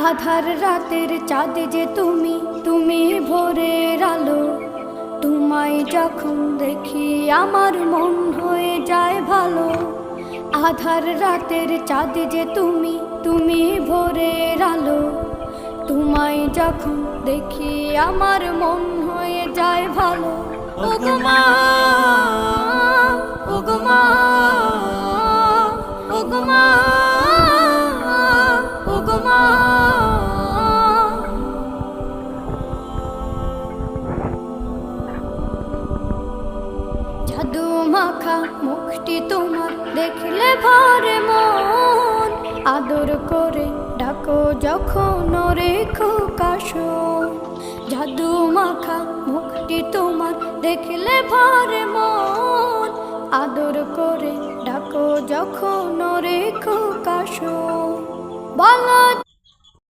আধার রাতের চাঁদ যে তুমি, তুমি ভোরের আলো। তোমায় যখন দেখি আমার মন হয়ে যায় ভালো। আধার রাতের চাঁদ যে তুমি, তুমি ভোরের আলো। তোমায় যখন দেখি আমার মন হয়ে যায় ভালো। ওগো মা, ওগো মা, ওগো মা, ওগো মা। জাদু মাখা মুখটি তোমার দেখলে ভরে মন। আদর করে ডাকো যখন ওরে খোকা শোন। জাদু মাখা মুখটি তোমার দেখলে ভরে মন। আদর করে ডাকো যখন ওরে খোকা শোন। বলো